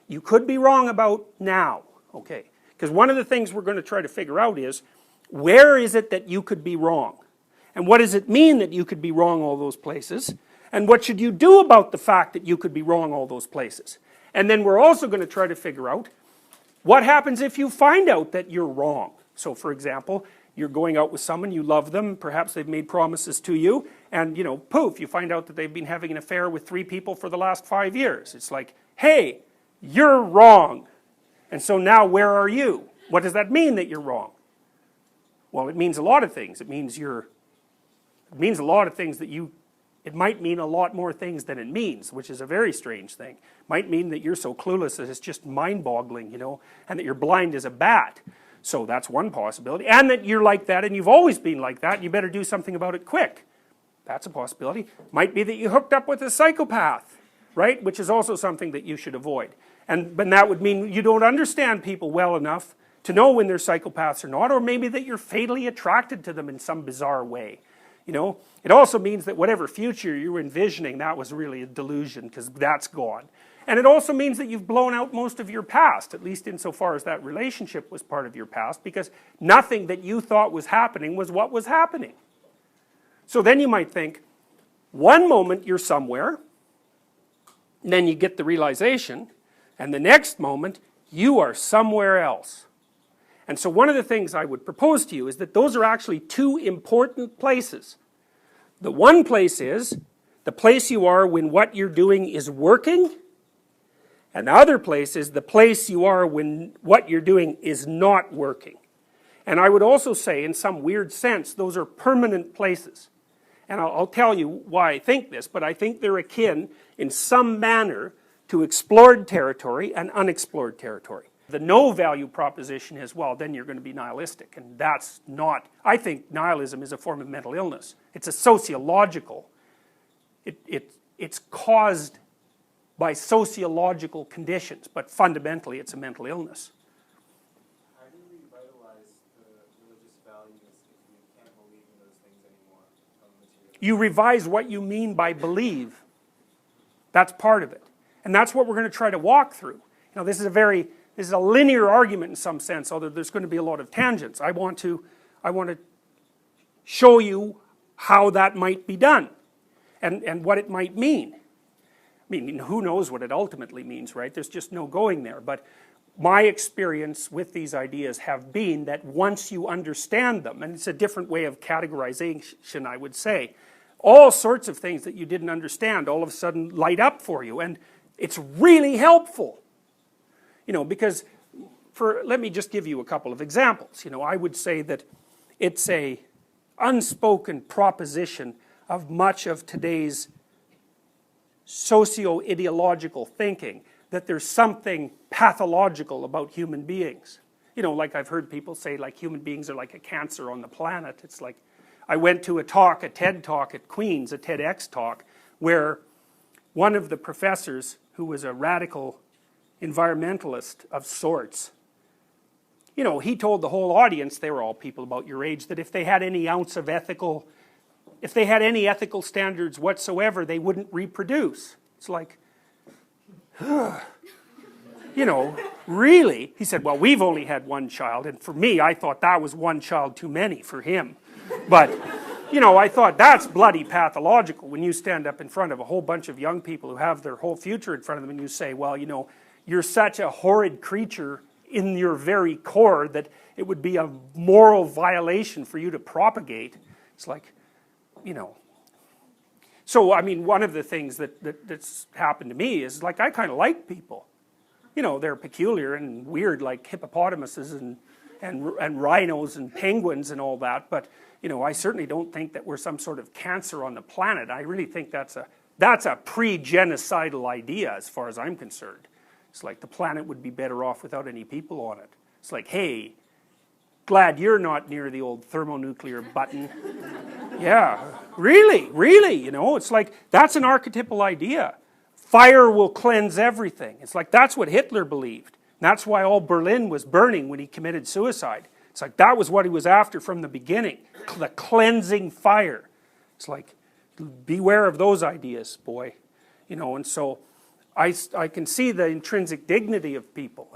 you could be wrong about now, okay? Because one of the things we're going to try to figure out is, where is it that you could be wrong? And what does it mean that you could be wrong all those places? And what should you do about the fact that you could be wrong all those places? And then we're also going to try to figure out, what happens if you find out that you're wrong? So for example, you're going out with someone, you love them, perhaps they've made promises to you, and you know, poof, you find out that they've been having an affair with 3 people for the last 5 years. It's like, hey, you're wrong. And so now where are you? What does that mean that you're wrong? Well, it means a lot of things. It means a lot of things that it might mean a lot more things than it means, which is a very strange thing. It might mean that you're so clueless that it's just mind-boggling, you know, and that you're blind as a bat. So that's one possibility. And that you're like that and you've always been like that and you better do something about it quick. That's a possibility. Might be that you hooked up with a psychopath, right? Which is also something that you should avoid. But that would mean you don't understand people well enough to know when they're psychopaths or not, or maybe that you're fatally attracted to them in some bizarre way. You know, it also means that whatever future you were envisioning, that was really a delusion, because that's gone. And it also means that you've blown out most of your past, at least insofar as that relationship was part of your past, because nothing that you thought was happening was what was happening. So then you might think, one moment you're somewhere, and then you get the realization, and the next moment you are somewhere else. And so one of the things I would propose to you is that those are actually 2 important places. The one place is the place you are when what you're doing is working, and the other place is the place you are when what you're doing is not working. And I would also say, in some weird sense, those are permanent places. And I'll tell you why I think this, but I think they're akin in some manner to explored territory and unexplored territory. The no value proposition is, well, then you're going to be nihilistic, and that's not. I think nihilism is a form of mental illness. It's a sociological. It's caused by sociological conditions, but fundamentally it's a mental illness. How do you revitalize the religious values if you can't believe in those things anymore? You revise what you mean by believe. That's part of it. And that's what we're going to try to walk through. You know, this is a linear argument in some sense, although there's going to be a lot of tangents. I want to show you how that might be done and what it might mean. I mean, who knows what it ultimately means, right? There's just no going there. But my experience with these ideas have been that once you understand them, and it's a different way of categorization, I would say, all sorts of things that you didn't understand all of a sudden light up for you, and it's really helpful. You know, because let me just give you a couple of examples. You know, I would say that it's a unspoken proposition of much of today's socio-ideological thinking that there's something pathological about human beings. You know, like I've heard people say, like, human beings are like a cancer on the planet. It's like, I went to a TED talk at Queen's, a TEDx talk, where one of the professors, who was a radical environmentalist of sorts, you know, he told the whole audience, they were all people about your age, that if they had any ounce of ethical standards whatsoever, they wouldn't reproduce. It's like, you know, really? He said, well, we've only had 1 child, and for me, I thought that was 1 child too many for him. But, you know, I thought that's bloody pathological when you stand up in front of a whole bunch of young people who have their whole future in front of them and you say, well, you know, you're such a horrid creature in your very core that it would be a moral violation for you to propagate. It's like, you know. So, I mean, one of the things that's happened to me is, like, I kind of like people. You know, they're peculiar and weird, like hippopotamuses and rhinos and penguins and all that, but, you know, I certainly don't think that we're some sort of cancer on the planet. I really think that's a pre-genocidal idea as far as I'm concerned. It's like the planet would be better off without any people on it. It's like, hey, glad you're not near the old thermonuclear button. Yeah, really, you know, it's like, that's an archetypal idea. Fire will cleanse everything. It's like, that's what Hitler believed. And that's why all Berlin was burning when he committed suicide. It's like, that was what he was after from the beginning. The cleansing fire. It's like, beware of those ideas, boy. You know, and so I can see the intrinsic dignity of people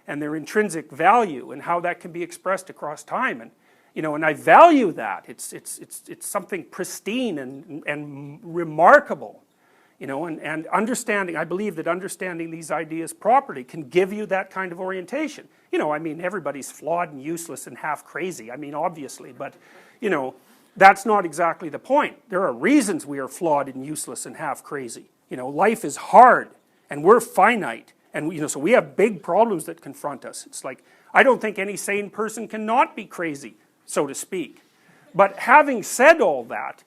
and their intrinsic value and how that can be expressed across time. And, and I value that. It's something pristine and remarkable. And understanding, I believe that understanding these ideas properly can give you that kind of orientation. I mean, everybody's flawed and useless and half crazy, I mean, obviously, but, that's not exactly the point. There are reasons we are flawed and useless and half crazy. Life is hard, and we're finite, and, so we have big problems that confront us. It's like, I don't think any sane person cannot be crazy, so to speak. But having said all that,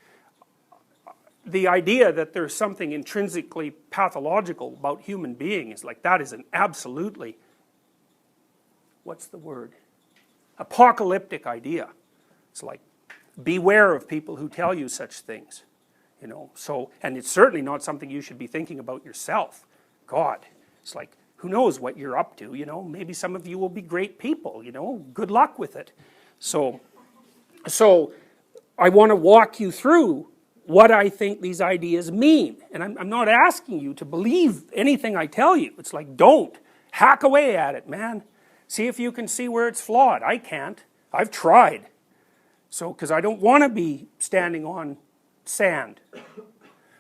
the idea that there's something intrinsically pathological about human being is like, that is an absolutely, what's the word? Apocalyptic idea. It's like, beware of people who tell you such things. So, and it's certainly not something you should be thinking about yourself. God, it's like, who knows what you're up to, maybe some of you will be great people, good luck with it. So I want to walk you through what I think these ideas mean. And I'm not asking you to believe anything I tell you. It's like, don't. Hack away at it, man. See if you can see where it's flawed. I can't. I've tried. So, because I don't want to be standing on sand.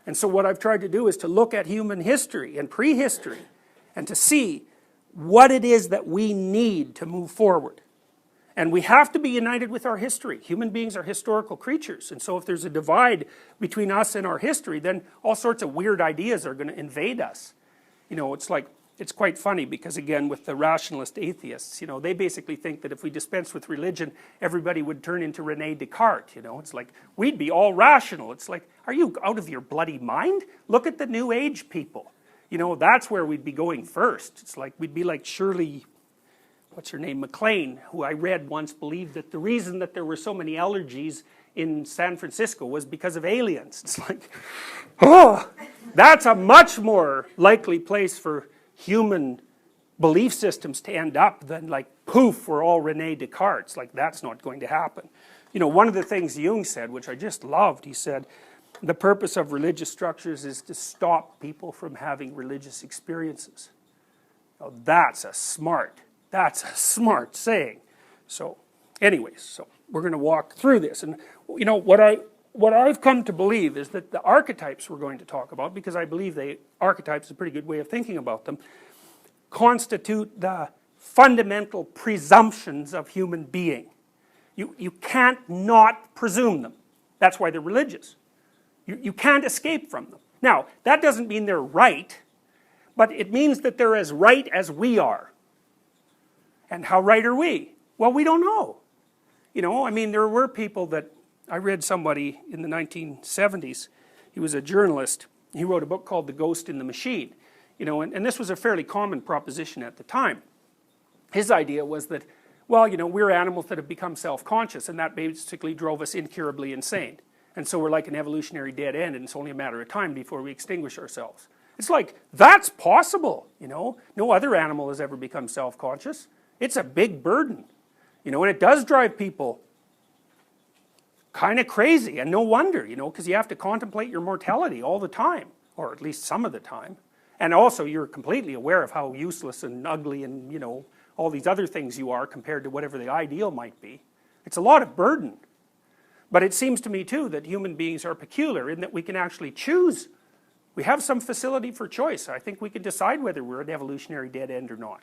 And so what I've tried to do is to look at human history and prehistory and to see what it is that we need to move forward. And we have to be united with our history. Human beings are historical creatures. And so if there's a divide between us and our history, then all sorts of weird ideas are going to invade us. It's like, it's quite funny because, again, with the rationalist atheists, they basically think that if we dispense with religion, everybody would turn into René Descartes, It's like, we'd be all rational. It's like, are you out of your bloody mind? Look at the New Age people. That's where we'd be going first. It's like, we'd be like Shirley, what's her name, MacLaine, who I read once believed that the reason that there were so many allergies in San Francisco was because of aliens. It's like, oh, that's a much more likely place for human belief systems to end up than like, poof, we're all René Descartes. Like, that's not going to happen. One of the things Jung said, which I just loved, he said, the purpose of religious structures is to stop people from having religious experiences. Now, that's a smart saying. So, anyways, so we're going to walk through this. And, what I've come to believe is that the archetypes we're going to talk about, because I believe archetypes is a pretty good way of thinking about them, constitute the fundamental presumptions of human being. You can't not presume them. That's why they're religious. You can't escape from them. Now, that doesn't mean they're right, but it means that they're as right as we are. And how right are we? Well, we don't know. I mean, there were people that, I read somebody in the 1970s, he was a journalist, he wrote a book called The Ghost in the Machine, and this was a fairly common proposition at the time. His idea was that, well, we're animals that have become self-conscious, and that basically drove us incurably insane. And so we're like an evolutionary dead end, and it's only a matter of time before we extinguish ourselves. It's like, that's possible, No other animal has ever become self-conscious. It's a big burden, and it does drive people kind of crazy, and no wonder, because you have to contemplate your mortality all the time, or at least some of the time. And also, you're completely aware of how useless and ugly and, all these other things you are compared to whatever the ideal might be. It's a lot of burden. But it seems to me, too, that human beings are peculiar in that we can actually choose. We have some facility for choice. I think we can decide whether we're an evolutionary dead end or not.